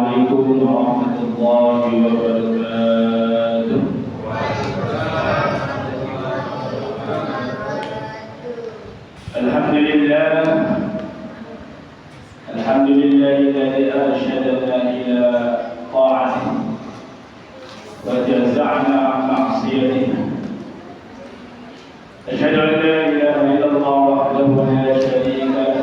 عليكم ورحمة الله وبركاته. الحمد لله الذي أرشدنا إلى طاعته وجزعنا عن معصيته. أشهد أن لا إله إلا الله وحده لا شريك له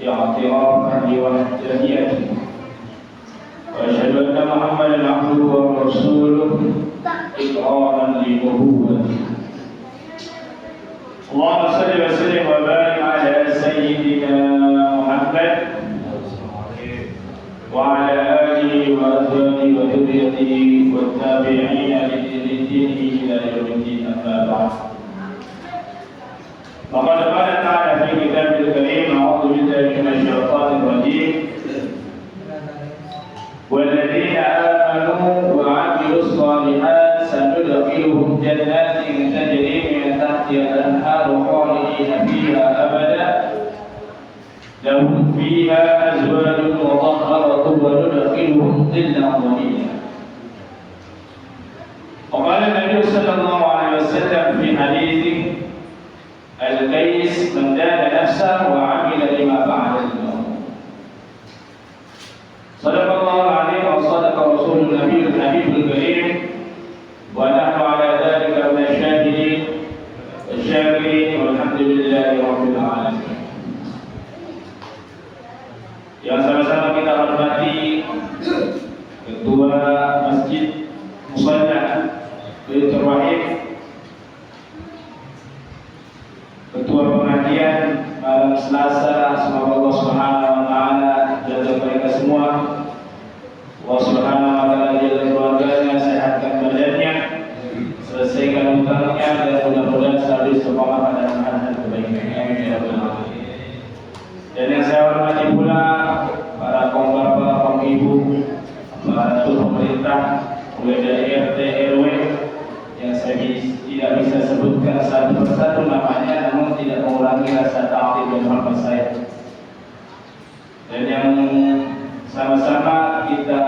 اعترافا بوحدانيته، وأشهد أن محمدا عبده ورسوله إقرارا لنبوته. اللهم صل وسلم وبارك على سيدنا محمد وعلى آله وأزواجه وذريته والتابعين لدينه إلى يوم الدين. أما بعد، فقد قال تعالى في كتابه الكريم: أعوذ بالله من الشيطان الرجيم: والذين آمنوا وعملوا الصالحات سندخلهم جنات تجري من تحتها الأنهار خالدين فيها أبدا لهم فيها أزواج مطهرة وندخلهم ظلا ظليلا. وقال النبي صلى الله عليه وسلم في حديثه: القيس من دان نفسه وعمل لما بعد الموت. صدق الله العظيم وصدق رسول النبي الحبيب الكريم، ونحن على ذلك من الشاهدين والشاكرين والحمد لله رب العالمين. Yang sama-sama kita hormati Ketua Masjid Musalla Baitur Rahim, Ketua pengajian malam Selasa, semoga Allah Subhanahu wa taala jaga mereka semua. Allah Subhanahu wa taala jaga keluarganya, sehatkan badannya, selesaikan hutangnya, dan mudah-mudahan selalu istiqomah pada hal-hal kebaikan. Amin ya rabbal alamin. Dan yang saya hormati pula para kaum bapak, kaum ibu, para pemerintah, mulai dari RT RW yang saya tidak bisa sebutkan satu persatu namanya, namun tidak mengurangi rasa ta'zim dan hormat saya. Dan yang sama-sama kita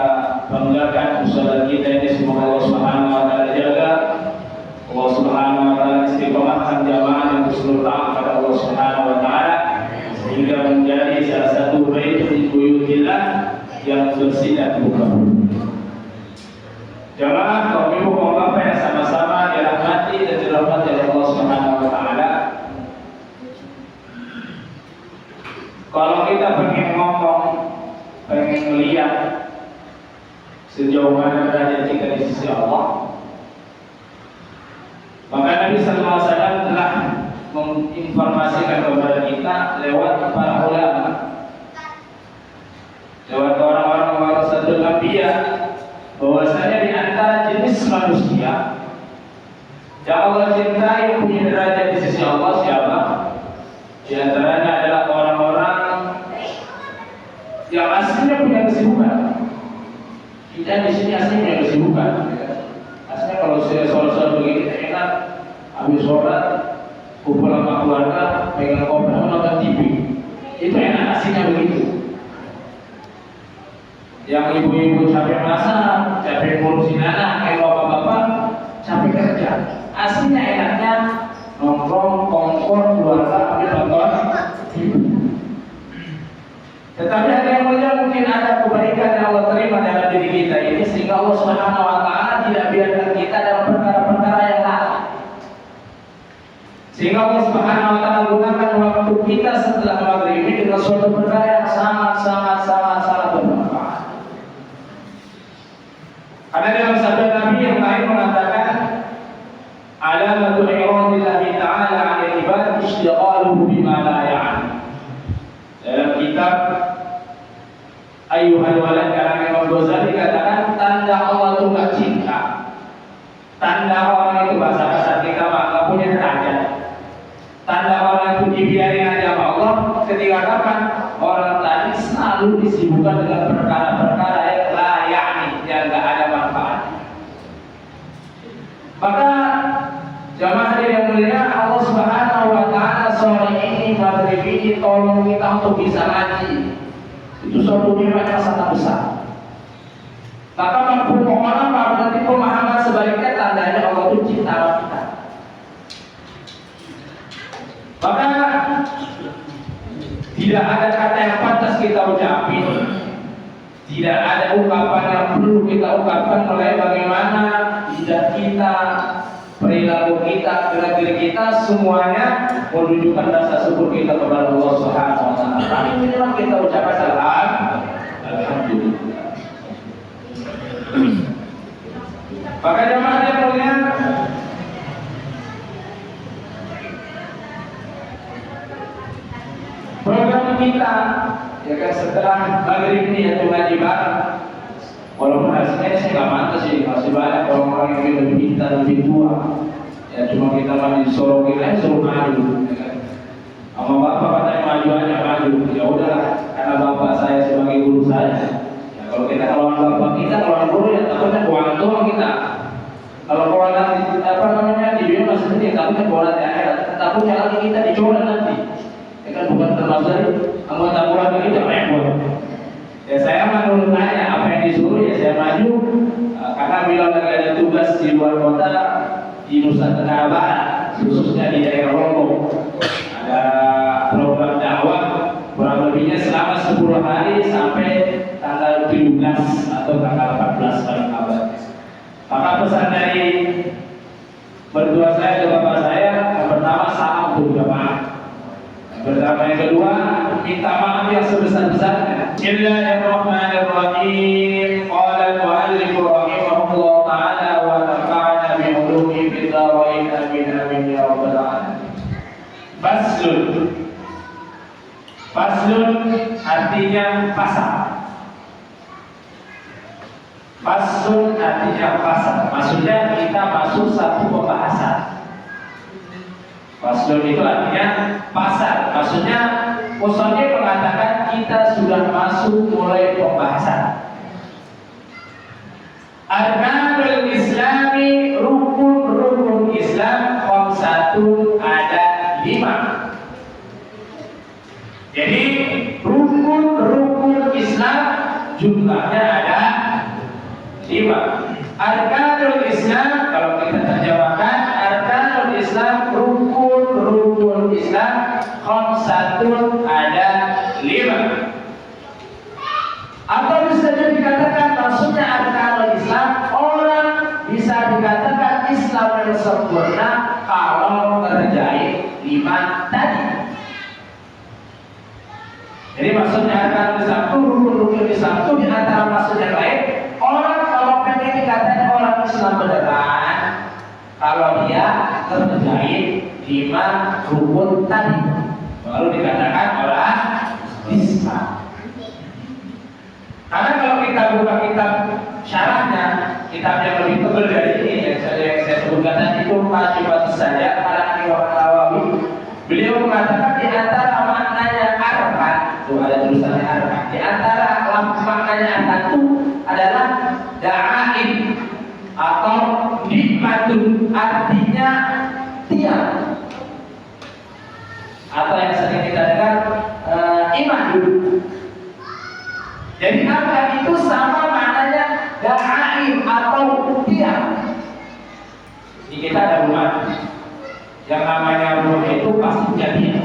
banggakan usaha kita ini, semoga Allah Subhanahu wa taala jaga, Allah Subhanahu wa taala istiqomahkan jamaah yang berseluruh taat pada Allah Subhanahu wa taala sehingga menjadi salah satu baitul buyutillah yang bersinar buka. Jamaah kaum ibu kaum bapak yang sama-sama dirahmati dan dirahmati oleh Allah Subhanahu wa taala. Kalau kita pengen ngomong, pengen melihat sejauh mana derajat kita di sisi Allah, maka Nabi sallallahu alaihi wasallam telah menginformasikan kepada kita lewat para ulama, lewat orang-orang warasatul anbiya, bahwasanya di antara jenis manusia yang Allah cintai yang punya derajat di sisi Allah siapa? Di antaranya adalah orang-orang yang aslinya punya kesibukan. Kita di sini aslinya punya kesibukan. Aslinya kalau saya sholat begini enak, habis sholat kumpul sama keluarga, pegang kopi, nonton TV. Itu enak, aslinya begitu. Yang ibu-ibu capek masak, capek ngurusin anak, kayak bapak-bapak capek kerja. Aslinya enaknya nongkrong, kongkong, keluarga, ambil nonton TV. Tetapi ada yang mulia, mungkin ada kebaikan yang Allah terima dalam diri kita ini, sehingga Allah Subhanahu wa taala tidak biarkan kita dalam perkara-perkara yang lalai. Sehingga Allah Subhanahu wa taala gunakan waktu kita setelah maghrib ini dengan suatu perkara yang sangat bermanfaat. Karena dalam sabda Nabi yang lain mengatakan, alamatul iradillahi ta'ala 'ala ibad istiqaluhu bima la ya'lam. Dalam kitab Ayyuhal Walad karang Imam Ghazali katakan, tanda Allah itu gak cinta, tanda orang itu bahasa kita gak punya derajat, tanda orang itu dibiarin aja sama Allah ketika kapan orang tadi selalu disibukkan dengan perkara-perkara yang layak nih, yang gak ada manfaat. Maka jamaah yang mulia, Allah Subhanahu wa taala sore ini maghrib ini tolong kita untuk bisa ngaji. Itu suatu nikmat yang sangat besar. Maka mafhum mukhalafah berarti pemahaman sebaliknya, tandanya Allah itu ciptaan kita. Maka tidak ada kata yang pantas kita ucapin, tidak ada ungkapan yang perlu kita ungkapkan mulai bagaimana lidah kita, perilaku kita, gerak diri kita, semuanya menunjukkan rasa syukur kita kepada Allah Subhanahu wa taala. Tapi minimal kita ucapkan alhamdulillah. Maka jemaah yang mulia, program kita ya kan setelah maghrib ini ya ngaji bareng. Walaupun hasilnya saya nggak mantas sih, masih banyak orang-orang yang lebih pintar, lebih tua. Ya cuma kita masih sorokin aja, suruh maju. Ya kan? Sama bapak katanya maju aja maju. Ya udahlah, karena bapak saya sebagai guru saya. Ya, kalau kita lawan bapak kita, lawan guru ya takutnya keuangan doang kita. Kalau keuangan apa namanya di dunia masih sendiri, takutnya keuangan di akhirat. Takutnya lagi kita dicoba nanti. Ya kan bukan termasuk dari anggota keluarga kita repot. Ya saya menurut tanya apa yang disuruh ya saya maju, karena bila lagi ada tugas di luar kota di Nusa Tenggara Barat, khususnya di daerah Lombok, ada program dakwah kurang lebihnya selama 10 hari sampai tanggal 17 atau tanggal 14 paling kabar. Maka pesan dari berdua saya ke bapak saya, yang pertama salam untuk jamaah. Pertama, yang kedua, minta maaf yang sebesar-besarnya. Bismillahirrahmanirrahim. Qala al-mu'allif rahimahullah ta'ala wa nafa'ana bi ulumihi fid dharain amin amin ya rabbal alamin. Faslun. Faslun artinya pasal. Faslun artinya pasal. Maksudnya kita masuk satu pembahasan. Faslun itu artinya pasal. Maksudnya musannif mengatakan kita sudah masuk mulai pembahasan. Arkanul Islami, rukun-rukun Islam khamsatun, ada 5. Jadi rukun-rukun Islam jumlahnya ada 5. Arkanul Islam kalau kita terjemahkan, arkanul Islam, rukun Islam khamsatun, ada 5. Atau bisa juga dikatakan maksudnya arkanul Islam, orang bisa dikatakan Islam yang sempurna kalau ngerjain 5 tadi. Jadi maksudnya arkanul Islam itu, rukun Islam itu di antara maksud yang lain, orang kalau pengen dikatakan orang Islam beneran kalau dia ngerjain 5 rukun tadi, baru dikatakan orang Islam. Karena kalau kita buka kitab syarahnya, kitab yang lebih tebal dari ini yang saya sebutkan tadi itu Masyifatus Sajjad karya Imam Nawawi, beliau mengatakan di antara maknanya arkan, itu ada tulisannya arkan, di antara maknanya arkan itu adalah da'ain atau nikmatun, artinya tiang, atau yang sering kita dengar iman dulu. Jadi arkan itu sama maknanya da'ain atau tiang. Di kita ada rumah, yang namanya rumah itu pasti jadinya.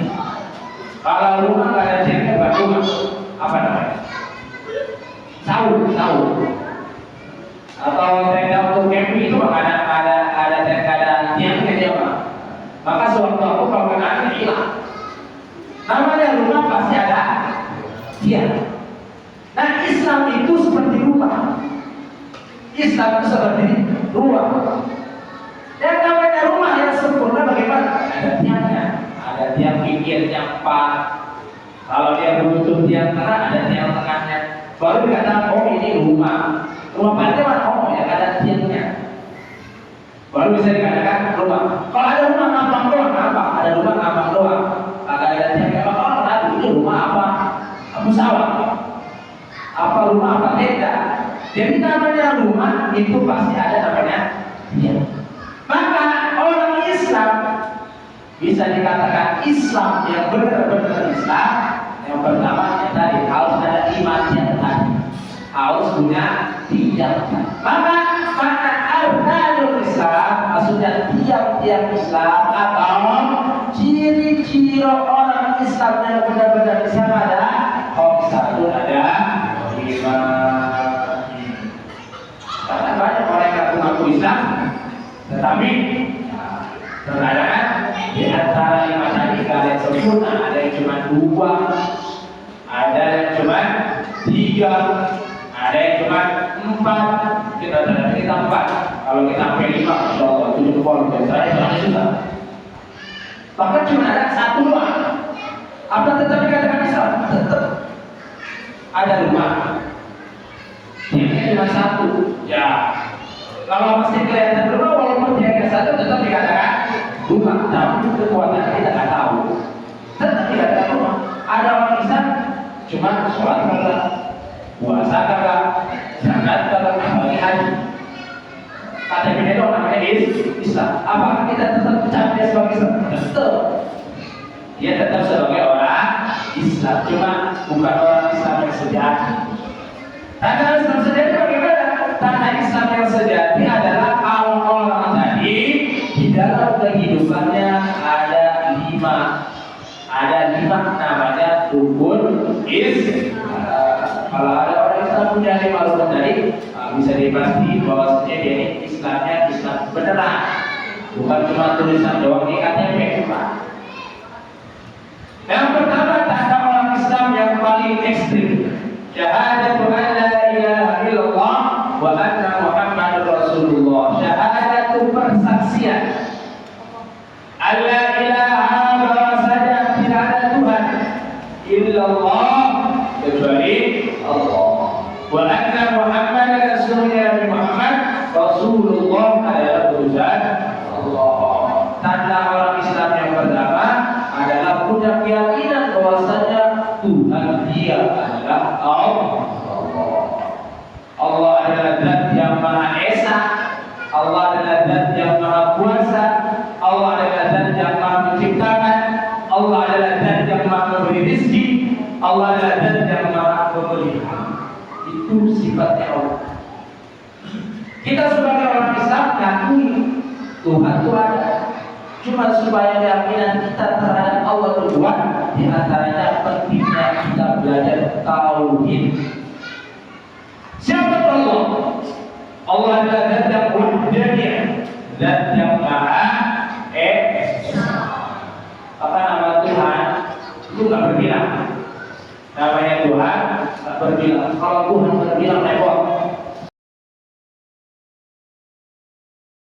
Kalau rumah nggak ada tiangnya bukan rumah, apa namanya? Saung. Atau tenda untuk camping itu ada tiangnya jauh. Maka sewaktu-waktu kalau kena hilang. Namanya rumah pasti ada tiang. Nah, Islam itu seperti rumah. Islam itu seperti rumah. Yang namanya rumah yang sempurna bagaimana? Ada tiangnya, ada tiang pinggirnya 4. Kalau dia butuh tiang tengah, ada tiang tengahnya. Baru dikatakan, oh ini rumah. Rumah bagaimana? Oh ya ada tiangnya. Baru bisa dikatakan rumah. Kalau ada rumah ngambang doang, apa? Ada rumah ngambang doang. Kalau ada tiangnya, oh ini rumah apa? Pesawat. Apa rumah apa tenda. Jadi namanya rumah itu pasti ada namanya tiang. Maka orang Islam bisa dikatakan Islam yang benar-benar Islam, yang pertama yang tadi harus ada iman yang tadi, harus punya 3 tadi. Maka arkanul Islam maksudnya tiap-tiap Islam atau ciri-ciri orang Islam yang benar-benar Islam ada satu ada iman. Karena banyak orang yang mengaku Islam tetapi terkadang di antara 5 tadi ada yang sempurna, ada yang cuma 2, ada yang cuma 3, ada yang cuma 4. Kita 4. Kalau kita sampai 5, insyaallah 7 poin. Saya sangat susah. Bahkan cuma ada 1 doang. Apa tetap dikatakan Islam? Tetap ada 5. Ini cuma 1. Ya. Kalau masih kelihatan rumah, walaupun dia hanya 1, tetap dikatakan rumah. Tapi kekuatan kita tidak tahu. Tetap dikatakan rumah. Ada orang Islam cuma sholat kagak, puasa kagak, zakat kagak, bagi haji. KTP itu namanya Islam. Apakah kita tetap percaya sebagai Islam? Tetap. Dia tetap sebagai orang Islam, cuma bukan orang Islam yang sejati. Tanda Islam sejati bagaimana? Tanda Islam yang sejati adalah orang tadi di dalam kehidupannya ada 5 namanya rukun Islam. Kalau ada orang Islam punya 5 rukun tadi, bisa dipastikan bahwasanya dia ini Islamnya Islam beneran, bukan cuma tulisan doang di KTP. Yang pertama tanda orang Islam yang paling ekstrim, syahadatu an la ilaha illallah wa anna Muhammadar Rasulullah. Syahadatu persaksian alla ilaha bahwasanya tidak ada Tuhan illallah kecuali Allah, wa anna Muhammadar Rasulullah, Muhammad Rasulullah adalah utusan Allah. Tanda orang Islam yang pertama adalah punya keyakinan bahwasanya Tuhan dia adalah Allah. Allah adalah Zat yang Maha Esa, Allah adalah Zat yang Maha Kuasa, Allah adalah Zat yang Maha Menciptakan, Allah adalah Zat yang Maha Memberi rezeki, Allah adalah Zat yang Maha Memelihara. Itu sifatnya Allah. Kita sebagai orang Islam mengakui Tuhan itu ada. Cuma supaya keyakinan kita terhadap Allah itu kuat, di antaranya pentingnya kita belajar tauhid. Siapa Allah? Allah adalah Zat yang wahdaniyah, Zat yang Maha Esa. Apa nama Tuhan? Itu nggak berbilang. Namanya Tuhan nggak berbilang. Kalau Tuhan berbilang repot.